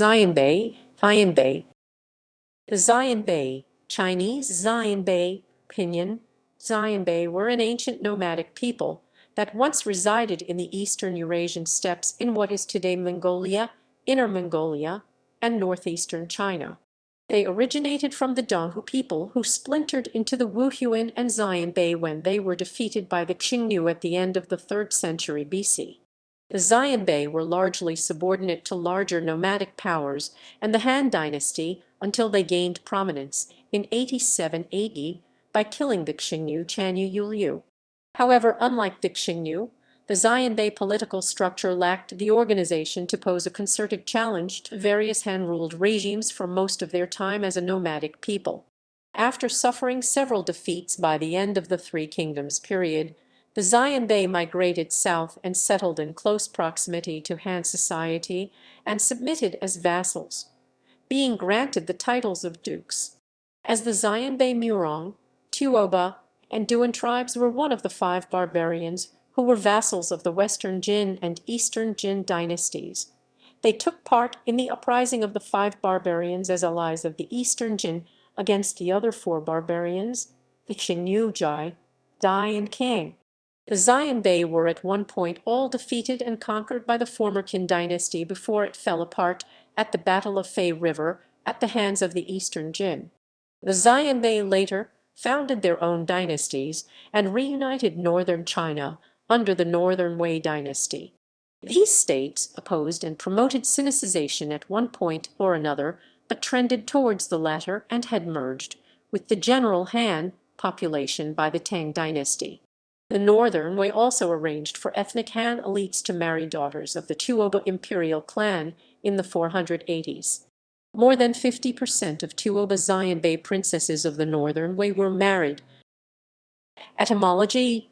Xianbei. The Xianbei, Chinese Xianbei, pinyin, Xianbei were an ancient nomadic people that once resided in the eastern Eurasian steppes in what is today Mongolia, Inner Mongolia, and northeastern China. They originated from the Donghu people who splintered into the Wuhuan and Xianbei when they were defeated by the Qiongnu at the end of the 3rd century BC. The Xianbei were largely subordinate to larger nomadic powers and the Han dynasty until they gained prominence in 87 AD by killing the Qiongnu chanyu Youliu. However, unlike the Qiongnu, the Xianbei political structure lacked the organization to pose a concerted challenge to various Han-ruled regimes for most of their time as a nomadic people. After suffering several defeats by the end of the Three Kingdoms period, the Xianbei migrated south and settled in close proximity to Han society and submitted as vassals, being granted the titles of dukes. As the Xianbei Murong, Tuoba, and Duan tribes were one of the Five Barbarians who were vassals of the Western Jin and Eastern Jin dynasties. They took part in the Uprising of the Five Barbarians as allies of the Eastern Jin against the other 4 barbarians, the Xiongnu, Dai, and Qiang. The Xianbei were at one point all defeated and conquered by the former Qin dynasty before it fell apart at the Battle of Fei River at the hands of the Eastern Jin. The Xianbei later founded their own dynasties and reunited northern China under the Northern Wei dynasty. These states opposed and promoted Sinicization at one point or another, but trended towards the latter and had merged with the general Han population by the Tang dynasty. The Northern Wei also arranged for ethnic Han elites to marry daughters of the Tuoba imperial clan in the 480s. More than 50% of Tuoba Xianbei princesses of the Northern Wei were married. Etymology.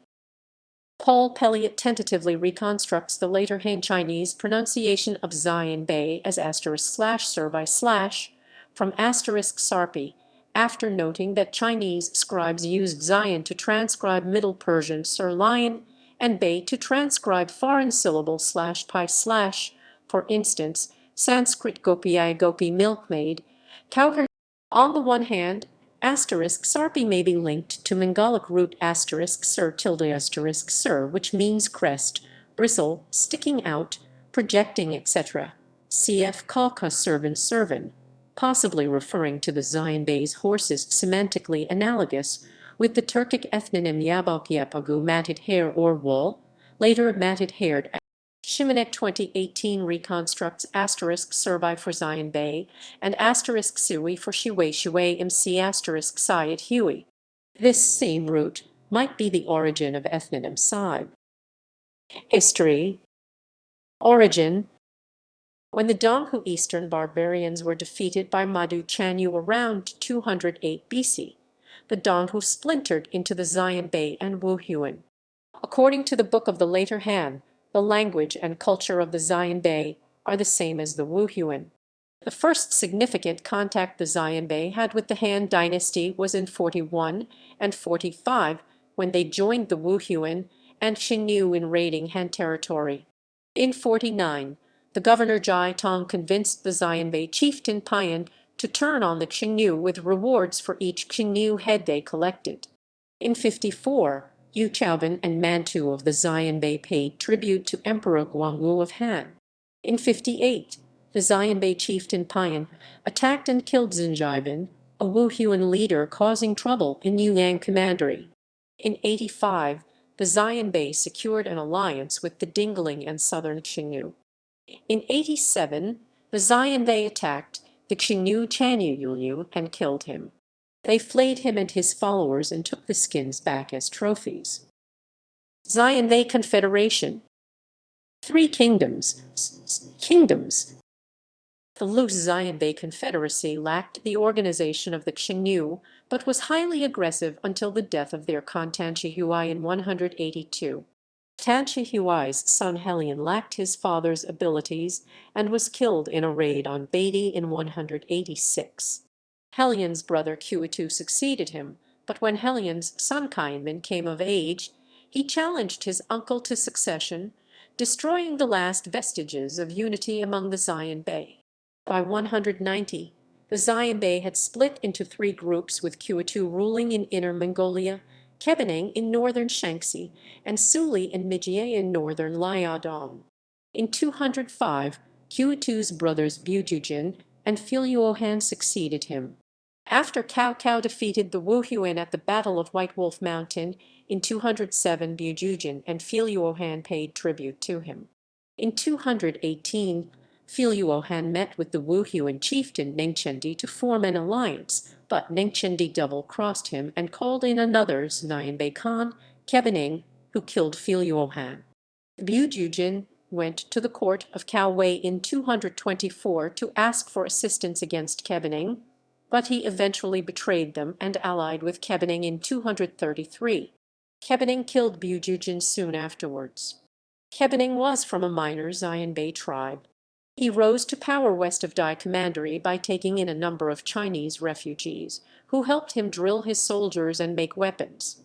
Paul Pelliot tentatively reconstructs the later Han Chinese pronunciation of Xianbei as *//Xirbei/ from *sarpi, after noting that Chinese scribes used Xian to transcribe Middle Persian Sir Lion and Bei to transcribe foreign syllable /pi/. For instance, Sanskrit gopi milkmaid, cowherd. On the one hand, *sarpi may be linked to Mongolic root *sir, which means crest, bristle, sticking out, projecting, etc. Cf. Kalka servan, possibly referring to the Xianbei's horses, semantically analogous with the Turkic ethnonym Yabagu, matted hair or wool, later matted-haired. Shimonek 2018 reconstructs *Sirbai for Xianbei and *Siwi for Shui MC *Sayat Hui. This same root might be the origin of ethnonym Saib. History. Origin. When the Donghu Eastern Barbarians were defeated by Madu Chanyu around 208 BC, the Donghu splintered into the Xianbei and Wuhuan. According to the Book of the Later Han, the language and culture of the Xianbei are the same as the Wuhuan. The first significant contact the Xianbei had with the Han dynasty was in 41 and 45 when they joined the Wuhuan and Xiongnu in raiding Han territory. In 49, the governor Jai Tong convinced the Xianbei chieftain Pinyin to turn on the Qiongnu with rewards for each Qiongnu head they collected. In 54, Yu Chaoban and Mantu of the Xianbei paid tribute to Emperor Guangwu of Han. In 58, the Xianbei chieftain Pinyin attacked and killed Xinjiben, a Wuhuan leader causing trouble in Yuliang commandery. In 85, the Xianbei secured an alliance with the Dingling and southern Qiongnu. In 87, the Xianbei attacked the Qiongnu chanyu Youliu and killed him. They flayed him and his followers and took the skins back as trophies. Xianbei Confederation. 3 kingdoms. The loose Xianbei Confederacy lacked the organization of the Qiongnu, but was highly aggressive until the death of their Khan Tanshi Huai in 182. Tanshi Huai's son Helion lacked his father's abilities and was killed in a raid on Beatty in 186. Helion's brother Qiutu succeeded him, but when Helion's son Qianmin came of age, he challenged his uncle to succession, destroying the last vestiges of unity among the Xianbei. By 190, the Xianbei had split into three groups, with Qiutu ruling in Inner Mongolia, Kebaning in northern Shaanxi, and Suli and Mijie in northern Liaodong. In 205, Qiutu's brothers Bujujin and Filuohan succeeded him. After Cao Cao defeated the Wuhuan at the Battle of White Wolf Mountain in 207, Bujujin and Filuohan paid tribute to him. In 218, Filuohan met with the Wuhuan chieftain Ningchendi to form an alliance, but Ningchendi double-crossed him and called in another Xianbei Khan, Kebaning, who killed Filuohan. Bujujin went to the court of Cao Wei in 224 to ask for assistance against Kebaning, but he eventually betrayed them and allied with Kebaning in 233. Kebaning killed Bujujin soon afterwards. Kebaning was from a minor Xianbei tribe. He rose to power west of Dai Commandery by taking in a number of Chinese refugees, who helped him drill his soldiers and make weapons.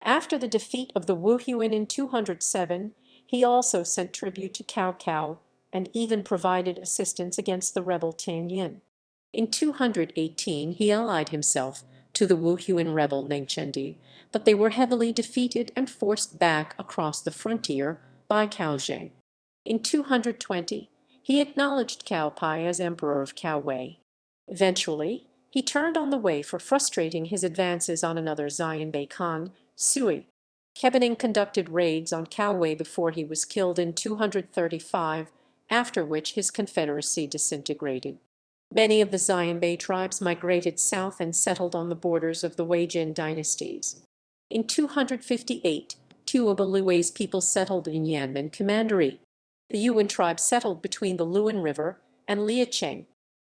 After the defeat of the Wuhuan in 207, he also sent tribute to Cao Cao and even provided assistance against the rebel Pinyin. In 218 he allied himself to the Wuhuan rebel Ningchendi, but they were heavily defeated and forced back across the frontier by Cao Zheng. In 220 he acknowledged Cao Pai as emperor of Cao Wei. Eventually he turned on the Wei for frustrating his advances on another Xianbei Khan, Sui. Kebaning conducted raids on Cao Wei before he was killed in 235, after which his confederacy disintegrated. Many of the Xianbei tribes migrated south and settled on the borders of the Wei-Jin dynasties. In 258, Tuoba Lui's people settled in Yanmen Commandery. The Yuan tribe settled between the Luan River and Liaqiang.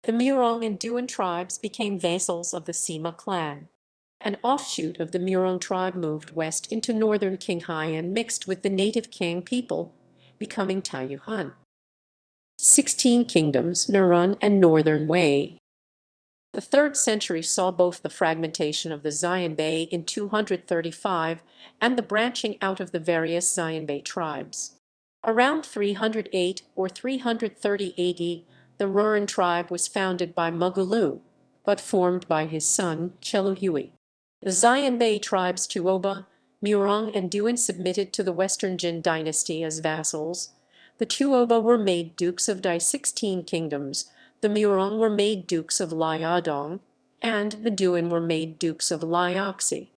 The Murong and Duan tribes became vassals of the Sima clan. An offshoot of the Murong tribe moved west into northern Qinghai and mixed with the native Qiang people, becoming Taiyuan. 16 Kingdoms, Nurun and Northern Wei. The 3rd century saw both the fragmentation of the Xianbei in 235 and the branching out of the various Xianbei tribes. Around 308 or 330 AD, the Rouran tribe was founded by Mugulu, but formed by his son Cheluhui. The Xianbei tribes Tuoba, Murong and Duan submitted to the Western Jin dynasty as vassals. The Tuoba were made dukes of Dai 16 kingdoms, the Murong were made dukes of Liaodong, and the Duan were made dukes of Liaoxi.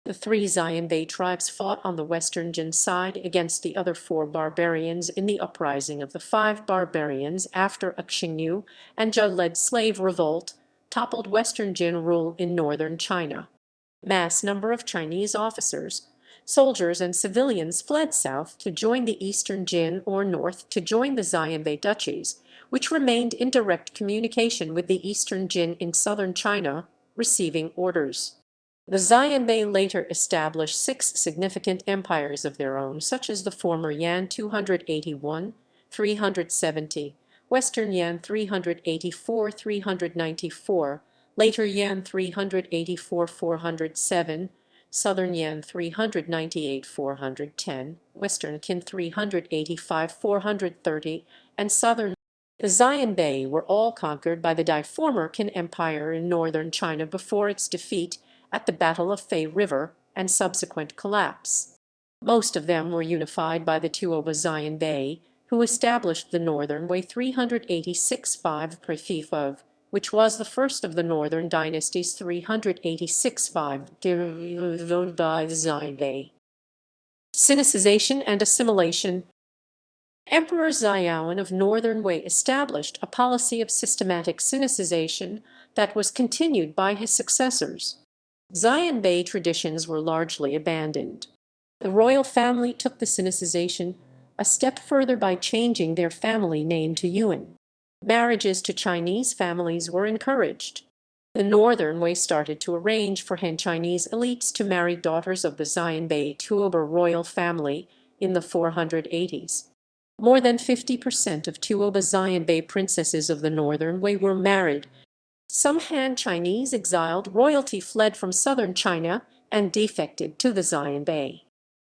The 3 Xianbei tribes fought on the Western Jin side against the other 4 barbarians in the Uprising of the Five Barbarians after a Xiongnu and Zhou-led slave revolt toppled Western Jin rule in northern China. Mass number of Chinese officers, soldiers and civilians fled south to join the Eastern Jin or north to join the Xianbei duchies, which remained in direct communication with the Eastern Jin in southern China, receiving orders. The Xianbei later established 6 significant empires of their own, such as the former Yan 281, 370, Western Yan 384, 394, later Yan 384, 407, Southern Yan 398, 410, Western Qin 385, 430, and Southern. The Xianbei were all conquered by the former Qin Empire in northern China before its defeat at the Battle of Fei River and subsequent collapse. Most of them were unified by the Tuoba Xianbei, who established the Northern Wei 386-5 Prefifov, which was the first of the northern dynasties 386-5 derived by Xianbei. Sinicization and assimilation. Emperor Xiaoan of Northern Wei established a policy of systematic Sinicization that was continued by his successors. Xianbei traditions were largely abandoned. The royal family took the Sinicization a step further by changing their family name to Yuan. Marriages to Chinese families were encouraged. The Northern Wei started to arrange for Han Chinese elites to marry daughters of the Xianbei Tuoba royal family in the 480s. More than 50% of Tuoba Xianbei princesses of the Northern Wei were married. Some Han Chinese exiled royalty fled from southern China and defected to the Xianbei.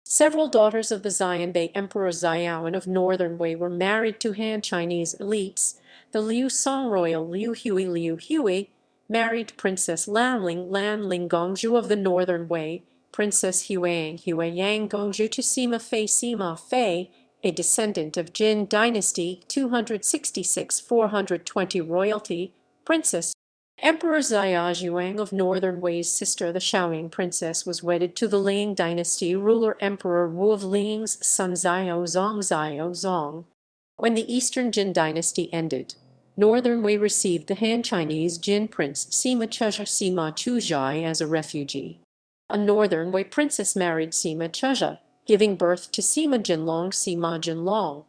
Several daughters of the Xianbei Emperor Xiaoan of Northern Wei were married to Han Chinese elites. The Liu Song royal Liu Hui married Princess Lanling Gongzhu of the Northern Wei, Princess Huiyang Gongzhu to Sima Fei, a descendant of Jin dynasty 266–420 royalty, Princess. Emperor Xiaozhuang of Northern Wei's sister, the Xiaoying princess, was wedded to the Liang dynasty ruler Emperor Wu of Liang's son Xiaozong. When the Eastern Jin dynasty ended, Northern Wei received the Han Chinese Jin prince Sima Chuzhai as a refugee. A Northern Wei princess married Sima Chuzhai, giving birth to Sima Jinlong.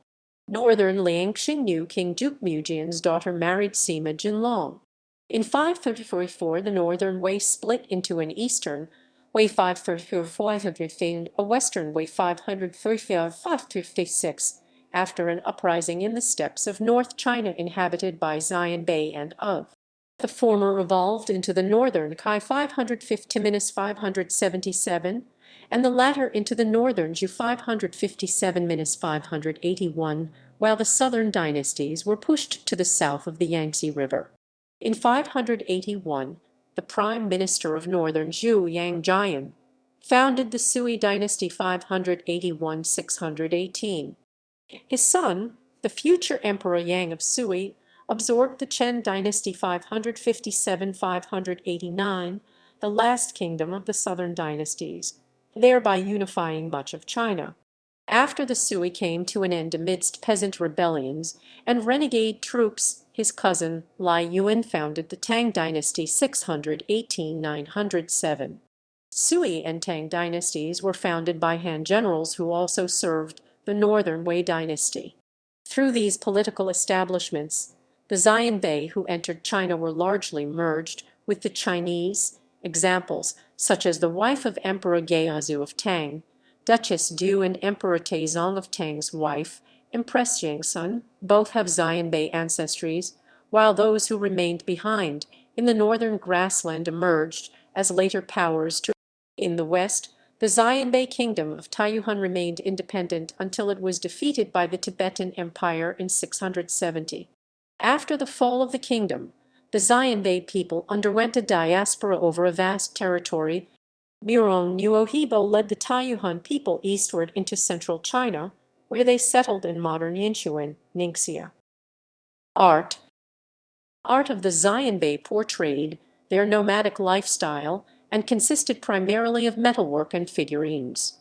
Northern Liang Xiongnu King Duke Mujian's daughter married Sima Jinlong. In 534, the Northern Wei split into an Eastern Wei 534 and a Western Wei 535–556 after an uprising in the steppes of North China inhabited by Xianbei and of. The former evolved into the Northern Kai 550–577 and the latter into the Northern Zhou 557–581, while the southern dynasties were pushed to the south of the Yangtze River. In 581, the prime minister of Northern Zhou, Yang Jian, founded the Sui dynasty 581–618. His son, the future Emperor Yang of Sui, absorbed the Chen dynasty 557–589, the last kingdom of the southern dynasties, thereby unifying much of China. After the Sui came to an end amidst peasant rebellions and renegade troops, his cousin Lai Yuan founded the Tang dynasty 618–907. Sui and Tang dynasties were founded by Han generals who also served the Northern Wei dynasty. Through these political establishments, the Xianbei who entered China were largely merged with the Chinese. Examples, such as the wife of Emperor Geazu of Tang, Duchess Du, and Emperor Taizong of Tang's wife, Empress Jingsun, both have Xianbei ancestries, while those who remained behind in the northern grassland emerged as later powers. In the west, the Xianbei kingdom of Taiyuan remained independent until it was defeated by the Tibetan Empire in 670. After the fall of the kingdom, the Xianbei people underwent a diaspora over a vast territory. Murong Nuohibo led the Taiyuan people eastward into central China, where they settled in modern Yinchuan, Ningxia. Art of the Xianbei portrayed their nomadic lifestyle and consisted primarily of metalwork and figurines.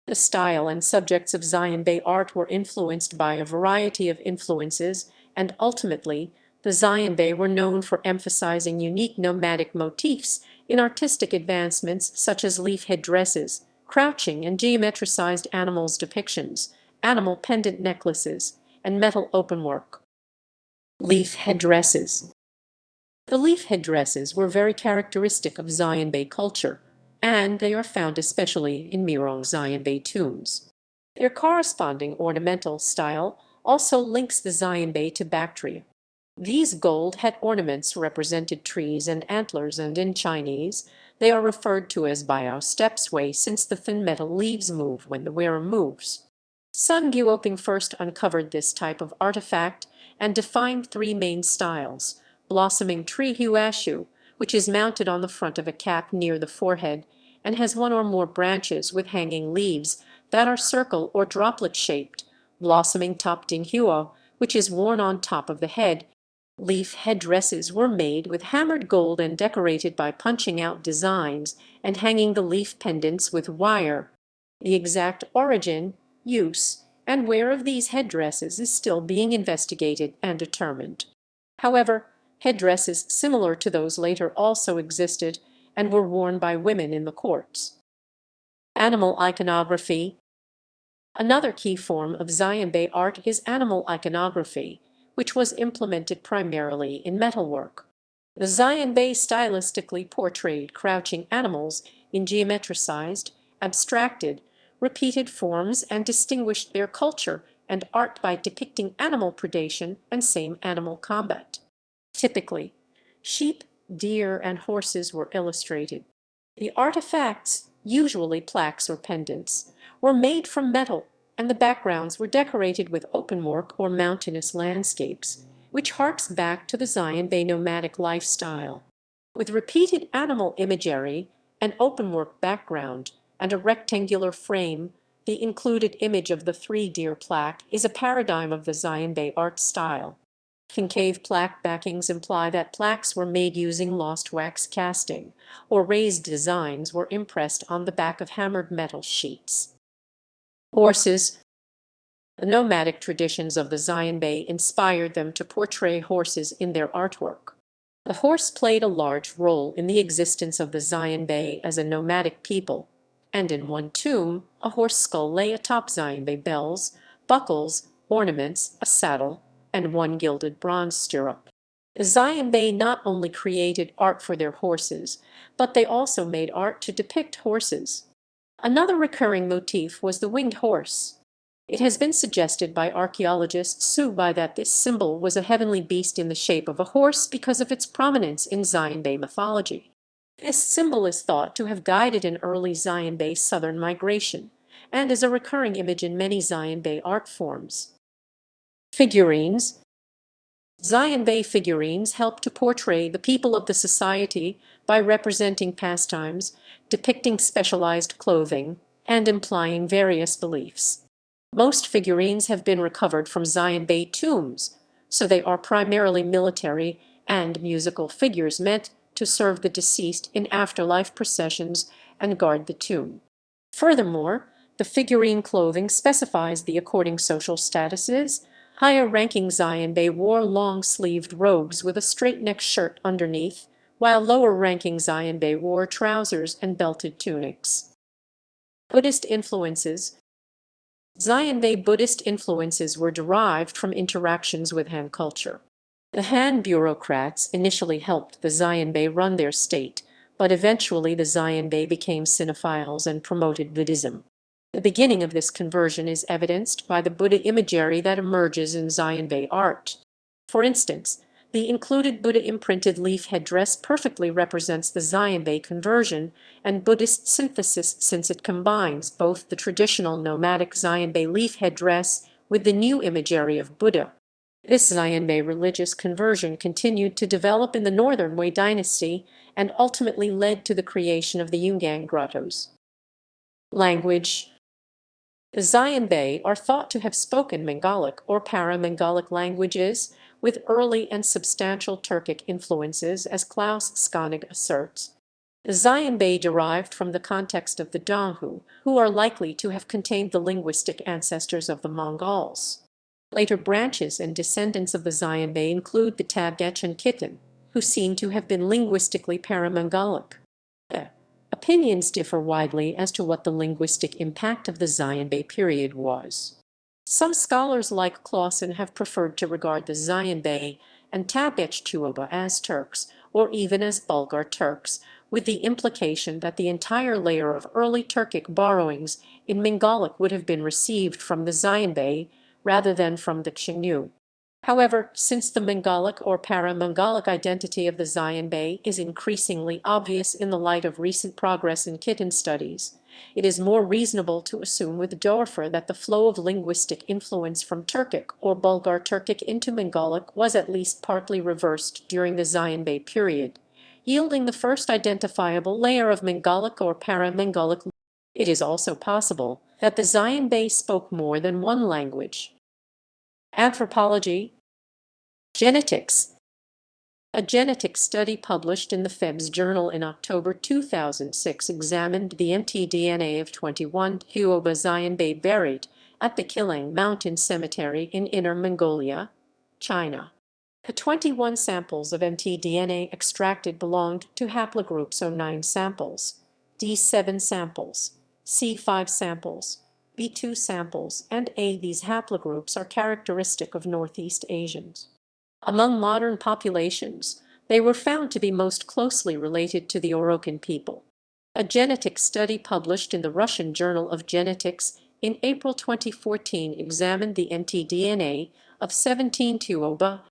The style and subjects of Xianbei art were influenced by a variety of influences, and ultimately, the Xianbei were known for emphasizing unique nomadic motifs in artistic advancements such as leaf headdresses, crouching and geometricized animals depictions, animal pendant necklaces, and metal openwork. Leaf headdresses. The leaf headdresses were very characteristic of Xianbei culture, and they are found especially in Murong Xianbei tombs. Their corresponding ornamental style also links the Xianbei to Bactria. These gold head ornaments represented trees and antlers, and in Chinese, they are referred to as Biao steps wei since the thin metal leaves move when the wearer moves. Sun Guoping first uncovered this type of artifact and defined three main styles: blossoming tree huashu, which is mounted on the front of a cap near the forehead and has one or more branches with hanging leaves that are circle or droplet shaped; blossoming top dinghuo, which is worn on top of the head. Leaf headdresses were made with hammered gold and decorated by punching out designs and hanging the leaf pendants with wire. The exact origin, use, and wear of these headdresses is still being investigated and determined. However, headdresses similar to those later also existed and were worn by women in the courts. Animal iconography. Another key form of Xianbei art is animal iconography, which was implemented primarily in metalwork. The Xianbei stylistically portrayed crouching animals in geometricized, abstracted, repeated forms and distinguished their culture and art by depicting animal predation and same animal combat. Typically, sheep, deer, and horses were illustrated. The artifacts, usually plaques or pendants, were made from metal, and the backgrounds were decorated with openwork or mountainous landscapes, which harks back to the Xianbei nomadic lifestyle. With repeated animal imagery, an openwork background, and a rectangular frame, the included image of the three deer plaque is a paradigm of the Xianbei art style. Concave plaque backings imply that plaques were made using lost wax casting, or raised designs were impressed on the back of hammered metal sheets. Horses. The nomadic traditions of the Xianbei inspired them to portray horses in their artwork. The horse played a large role in the existence of the Xianbei as a nomadic people, and in one tomb a horse skull lay atop Xianbei bells, buckles, ornaments, a saddle, and one gilded bronze stirrup. The Xianbei not only created art for their horses, but they also made art to depict horses. Another recurring motif was the winged horse. It has been suggested by archaeologist Tuoba that this symbol was a heavenly beast in the shape of a horse because of its prominence in Xianbei mythology. This symbol is thought to have guided an early Xianbei southern migration, and is a recurring image in many Xianbei art forms. Figurines. Xianbei figurines help to portray the people of the society by representing pastimes, depicting specialized clothing, and implying various beliefs. Most figurines have been recovered from Xianbei tombs, so they are primarily military and musical figures meant to serve the deceased in afterlife processions and guard the tomb. Furthermore, the figurine clothing specifies the according social statuses. Higher-ranking Xianbei wore long-sleeved robes with a straight-neck shirt underneath, while lower-ranking Xianbei wore trousers and belted tunics. Buddhist influences. Xianbei Buddhist influences were derived from interactions with Han culture. The Han bureaucrats initially helped the Xianbei run their state, but eventually the Xianbei became Sinophiles and promoted Buddhism. The beginning of this conversion is evidenced by the Buddha imagery that emerges in Xianbei art. For instance, the included Buddha imprinted leaf headdress perfectly represents the Xianbei conversion and Buddhist synthesis since it combines both the traditional nomadic Xianbei leaf headdress with the new imagery of Buddha. This Xianbei religious conversion continued to develop in the Northern Wei dynasty and ultimately led to the creation of the Yungan grottos. Language. The Xianbei are thought to have spoken Mongolic or para-Mongolic languages, with early and substantial Turkic influences, as Klaus Skonig asserts. The Xianbei derived from the context of the Donghu, who are likely to have contained the linguistic ancestors of the Mongols. Later branches and descendants of the Xianbei include the Tabgech and Khitan, who seem to have been linguistically para-Mongolic. Opinions differ widely as to what the linguistic impact of the Xianbei period was. Some scholars like Clausen have preferred to regard the Xianbei and Tabgech Tuoba as Turks, or even as Bulgar Turks, with the implication that the entire layer of early Turkic borrowings in Mongolic would have been received from the Xianbei rather than from the Qiongnu. However, since the Mongolic or para-Mongolic identity of the Xianbei is increasingly obvious in the light of recent progress in Khitan studies, it is more reasonable to assume with Dorfer that the flow of linguistic influence from Turkic or Bulgar Turkic into Mongolic was at least partly reversed during the Xianbei period, yielding the first identifiable layer of Mongolic or para-Mongolic. It is also possible that the Xianbei spoke more than one language. Anthropology. Genetics. A genetic study published in the Feb's Journal in October 2006 examined the mtDNA of 21 Tuoba Xianbei buried at the Qiang Mountain Cemetery in Inner Mongolia, China. The 21 samples of mtDNA extracted belonged to haplogroups O9 samples, D7 samples, C5 samples, B2 samples, and A. These haplogroups are characteristic of Northeast Asians. Among modern populations, they were found to be most closely related to the Orokin people. A genetic study published in the Russian Journal of Genetics in April 2014 examined the mtDNA of 17 Tuoba.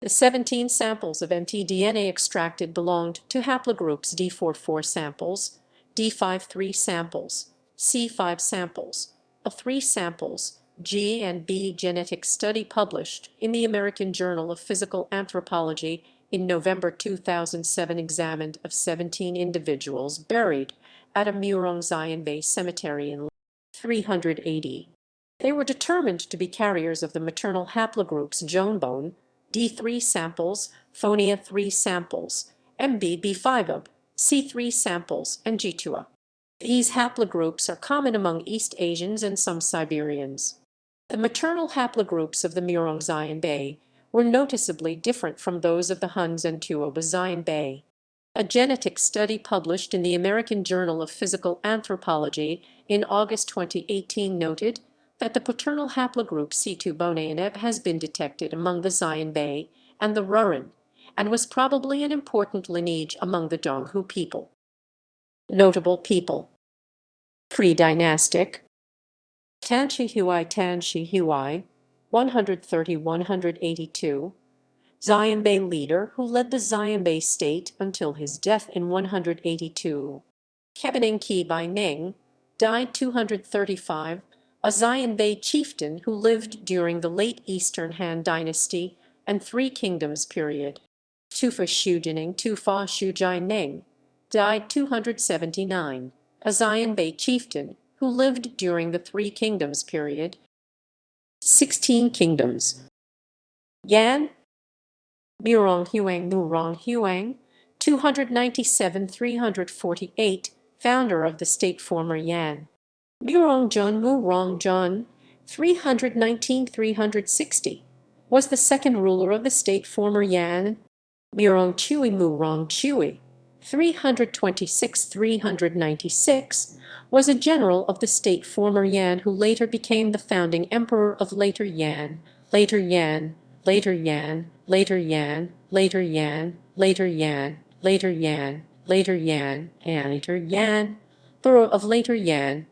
The 17 samples of mtDNA extracted belonged to haplogroups D44 samples, D53 samples, C5 samples, A3 samples, Xianbei genetic study published in the American Journal of Physical Anthropology in November 2007 examined of 17 individuals buried at a Murong Xianbei cemetery in 380. They were determined to be carriers of the maternal haplogroups Jonebone, D3 samples, Phonia 3 samples, MBB5 C3 samples, and G2. These haplogroups are common among East Asians and some Siberians. The maternal haplogroups of the Murong Xianbei were noticeably different from those of the Huns and Tuoba Xianbei. A genetic study published in the American Journal of Physical Anthropology in August 2018 noted that the paternal haplogroup C2 Bonaineb has been detected among the Xianbei and the Rouran, and was probably an important lineage among the Donghu people. Notable people. Pre-dynastic. Tanshi Huai, 130–182, Xianbei leader who led the Xianbei state until his death in 182. Kebaning Qi Bai Ning, died 235, a Xianbei chieftain who lived during the late Eastern Han dynasty and Three Kingdoms period. Tufa Shujining Tufa Shujai Ning, died 279, a Xianbei chieftain who lived during the Three Kingdoms period. 16 Kingdoms. Yan Murong Huang, 297–348, founder of the state former Yan. Murong 319–360, was the second ruler of the state former Yan. Murong 326–396, was a general of the state former Yan who later became the founding emperor of later Yan, later Yan, later Yan, later Yan, later Yan, later Yan, later Yan, later Yan, and later Yan, borough of later Yan.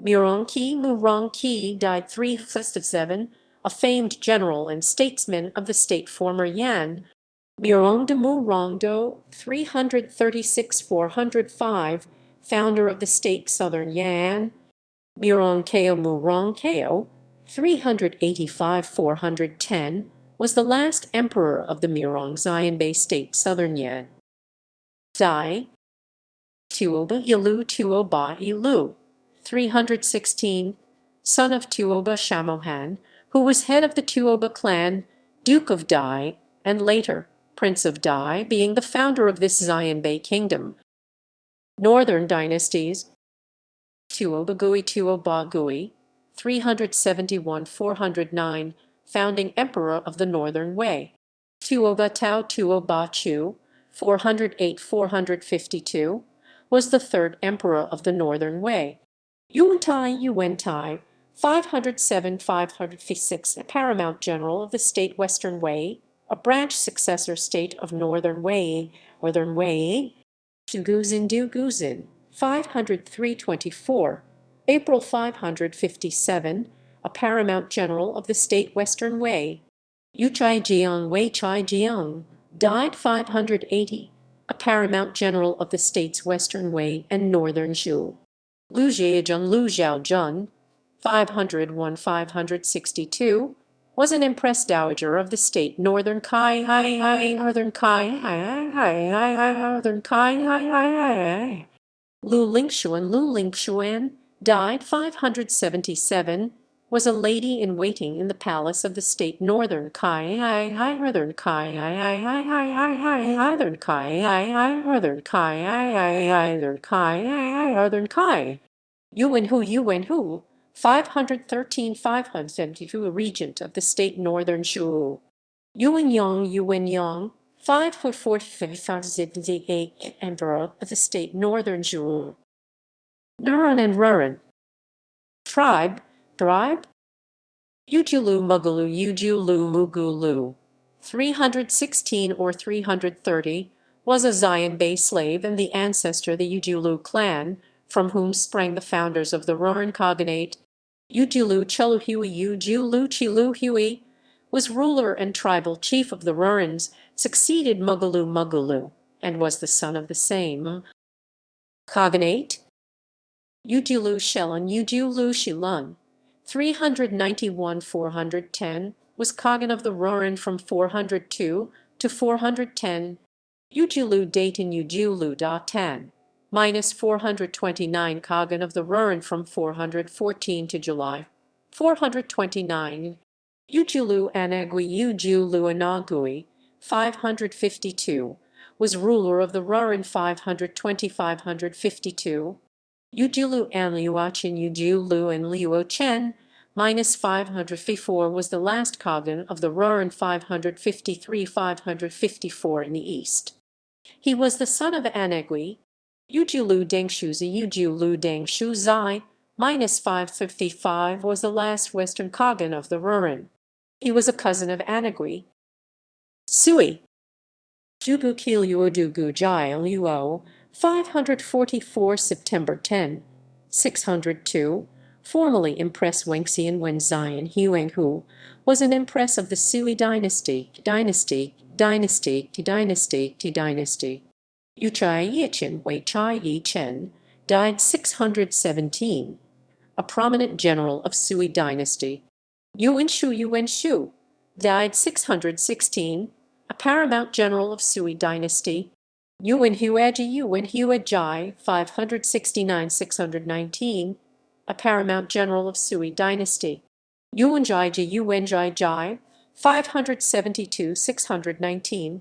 Murong Qi died 357, a famed general and statesman of the state former Yan. Murong de Murongdo, 336–405, founder of the state southern Yan. Murong Keo, 385–410, was the last emperor of the Murong Xianbei state southern Yan. Dai Tuoba Youliu, 316, son of Tuoba Shamohan, who was head of the Tuoba clan, Duke of Dai, and later Prince of Dai, being the founder of this Xianbei kingdom. Northern dynasties. Tuoba Gui, 371–409, founding emperor of the Northern Wei. Tuoba Tao Tuoba Chu, 408–452, was the third emperor of the Northern Wei. Yuantai, 507–556, a paramount general of the state Western Wei, a branch successor state of Northern Wei. Duguzin, 503–24, April 557, a paramount general of the state Western Wei. Wei Chai died 580, a paramount general of the states Western Wei and Northern Zhou. Lu Xiaojun, 501–562, was an empress dowager of the state Northern Kai. Lu Lingxuan, died 577, was a lady in waiting in the palace of the state Northern Kai. Yuanhu, 513–572, regent of the state Northern Zhou. Yuanyang, 548, emperor of the state Northern Zhou. Duan and Rouran. Tribe. Youliu Mugulu, 316 or 330, was a Xianbei slave and the ancestor of the Youliu clan, from whom sprang the founders of the Rouran Cognate. Youliu Chiluhui was ruler and tribal chief of the Rourans, succeeded Mugulu, and was the son of the same. Cognate. Youliu Shilun, 391–410, was Khagan of the Rouran from 402 to 410. Youliu Dayton Youliu Tan, minus 429, Khagan of the Rouran from 414 to July 429. Youliu Anagui Youliu Anagui, 552, was ruler of the Rouran 520–552. Youliu and Liuchen Youliu and Liuchen, minus 554, was the last Khagan of the Rouran 553–554 in the east. He was the son of Anagui. Youliu Dengshuzi Youliu Dengshu Zai, minus 555, was the last western Khagan of the Rouran. He was a cousin of Anagui. Sui Dugu Kilyu Dugu Jai Luo, 544, September 10, 602, formerly Empress Wenxian Wenxian Huanghu, was an empress of the Sui dynasty. Yuchai Yichen Wei Chai Yichen, died 617, a prominent general of Sui dynasty. Yuanshu, died 616, a paramount general of Sui dynasty. Yuanhuajai, 569–619, a paramount general of Sui dynasty. Yuanjai, 572–619,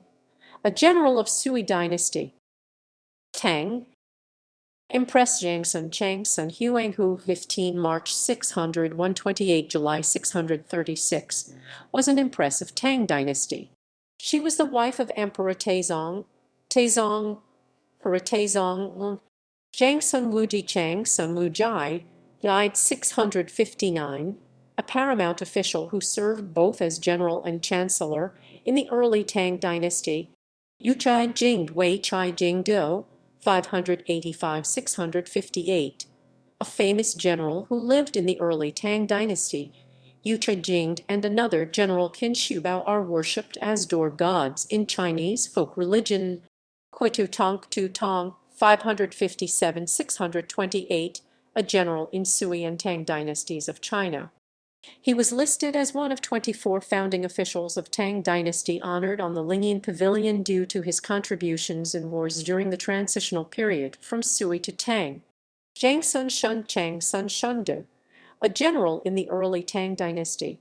a general of Sui dynasty. Tang, Empress Changsun Huanghu, 15 March 600, 128 July 636, was an empress of Tang dynasty. She was the wife of Emperor Taizong. Jangsun Wuji Changsun Wujai, died 659, a paramount official who served both as general and chancellor in the early Tang dynasty. Yuchai Jing Wei Chai Jing Do, 585–658, a famous general who lived in the early Tang dynasty. Yuchai Jing and another general Qin Shubao are worshipped as door gods in Chinese folk religion. Kuitu Tong, 557–628, a general in Sui and Tang dynasties of China. He was listed as one of 24 founding officials of Tang dynasty honored on the Lingyan Pavilion due to his contributions in wars during the transitional period from Sui to Tang. Jangsun Shun Changsun Shunde, a general in the early Tang dynasty.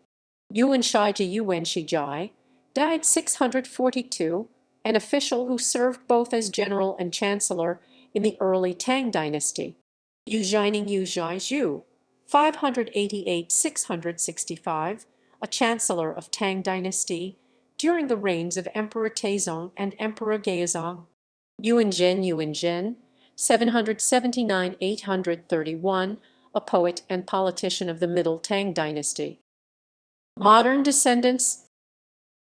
Yuanshijai, died 642, an official who served both as general and chancellor in the early Tang dynasty. Yujining Yuzhaizhu, 588–665, a chancellor of Tang dynasty during the reigns of Emperor Taizong and Emperor Gaozong. Yuanzhen, 779–831, a poet and politician of the Middle Tang dynasty. Modern descendants.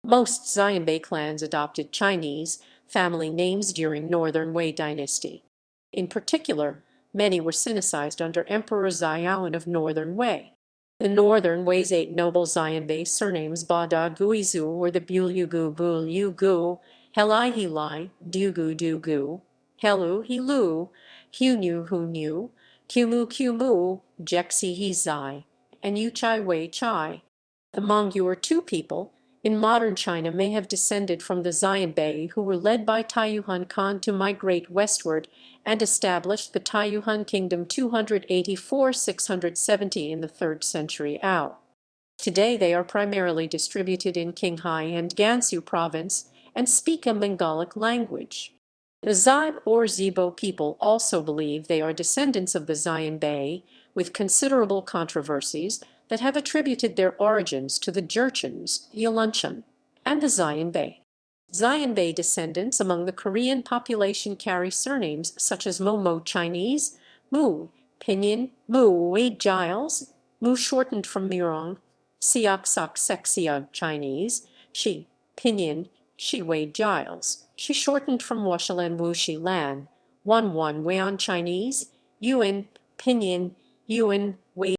Most Xianbei clans adopted Chinese family names during Northern Wei dynasty. In particular, many were Sinicized under Emperor Xiaoan of Northern Wei. The Northern Wei's 8 noble Xianbei surnames Bada Guizu were the Buliugu Buliugu, Helai Helai, Dugu Dugu, Helu Helu, Hunu Hunu, Kumu Kumu, Jexi Hizai, and Yuchai Wei Chai. The Monguor Tu people in modern China may have descended from the Xianbei who were led by Taiyuan Khan to migrate westward and established the Taiyuan kingdom 284–670 in the 3rd century AO. Today they are primarily distributed in Qinghai and Gansu province and speak a Mongolic language. The Xibe or Zibo people also believe they are descendants of the Xianbei, with considerable controversies that have attributed their origins to the Jurchens, Yulunchen, and the Xianbei. Xianbei descendants among the Korean population carry surnames such as Momo Chinese, Mu, pinyin, Mu Wei Giles, Mu shortened from Murong, Siak Sak Sexiag Chinese, Shi, pinyin, Shi Wei Giles, She shortened from Washilan Wu Shi Lan, Wan Weian Chinese, Yuan, pinyin, Yuan Wei